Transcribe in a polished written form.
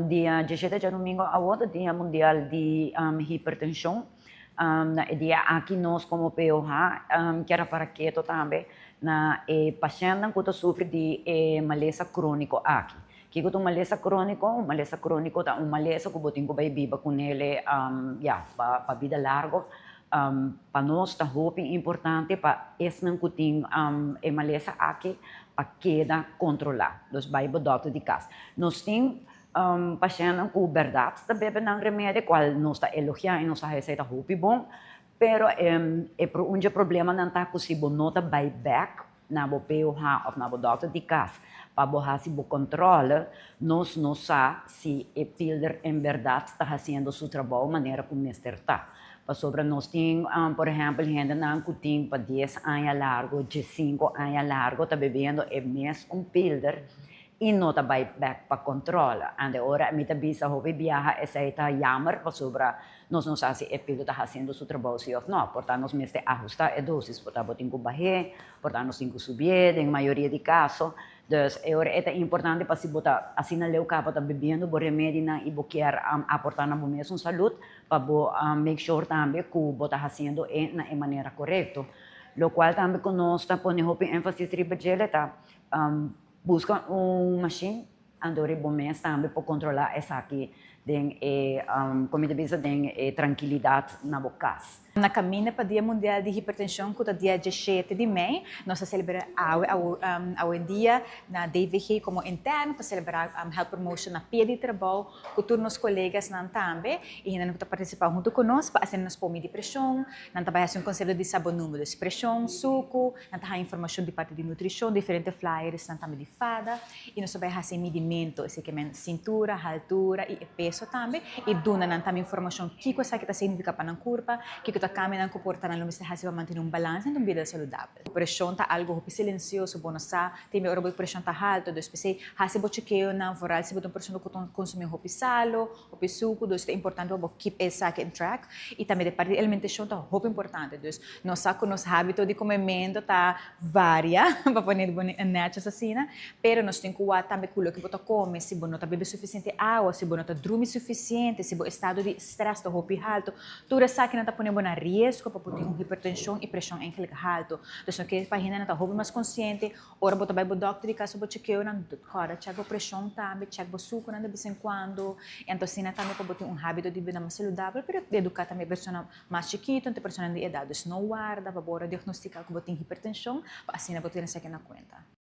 dia 17 de domingo a outro dia mundial de hipertensão. Dia aqui nós como POH, que era para quieto também, na paciente que sofre de maleza crônico aqui. Que é maleza crônico tá maleza que botin ko vai viva com ele, para vida largo. Para nós está muito importante para esse não tem maleza aqui para queda controlar. Dos vai para doutor de casa. Nós temos paciente com verdade também não remédio qual nós está elogiando e nós está receita muito bom, pero um problema não está que se nota vai back na bo POH ou na bo doutor de casa para borrar se bo controle nós não sabemos se o pilder em verdade está fazendo seu trabalho de maneira como está. Sobre nós temos, por exemplo, gente que tem para 10 anos largo, de 5 anos largo, está bebendo o mesmo pilder e não está back para controle. E agora, a minha bisa, houve viaja, essa está jammer, sobre nós não sabemos se o pilder está fazendo seu trabalho ou não. Portanto, nós temos que ajustar a dose, portanto, temos que baixar, portanto, nós temos que subir, em maioria de casos. Então, é importante para se botar, assim, na leu capa, está bebendo, o remédio, e você quer aportar na mesma saúde, para make sure também que você está fazendo de maneira correta. O qual também nós está pondo ênfase em tá busca machine, andore bom mês também para controlar essa aqui, como eu disse, tranquilidade na boca. Na caminha para o Dia Mundial de Hipertensão, que é o dia 17 de maio, nós celebramos o dia na DVG como interno, para celebrar health promotion na pia de trabalho, com todos os colegas também, e nós vamos participar junto conosco, para nós pomos de pressão, nós trabalhamos um conceito de sabor número de pressão, suco, nós temos informação de parte de nutrição, diferentes flyers, nós temos de fada, e nós trabalhamos medimento, cintura, altura e peso também, e duna nós temos informação que coisa que significa para a curva, que kami ng comportamento ng lumistahasi para manter um balanço em uma vida saudável. A pressão está algo silencioso, bom sa, tem hora a pressão está alta, dos PC, hasi bo chequeo na foral, se botam pressão que consumir o salo, o suco, dos é importante para keep essa in track e também de parte de alimentação está muito importante, dos nossa com nos hábito de comimento está varia, para poner natural assim, pero nós temos que também culo que bota come, se não está bebendo suficiente água, se não está dormir suficiente, se o estado de stress está muito alto, tudo essa que não está ponendo na risco para poder hipertensão e pressão em que alto. Então, que para gente não está mais consciente, ora botar vai para o doutor de casa para chequear na cara, checa a pressão também, checa o suco de vez em quando. Então, assim, também para ter hábito de vida mais saudável, para educar também a pessoa mais chiquita, a pessoa de idade, não guarda para diagnosticar que tem hipertensão, para assim, para ter essa na conta.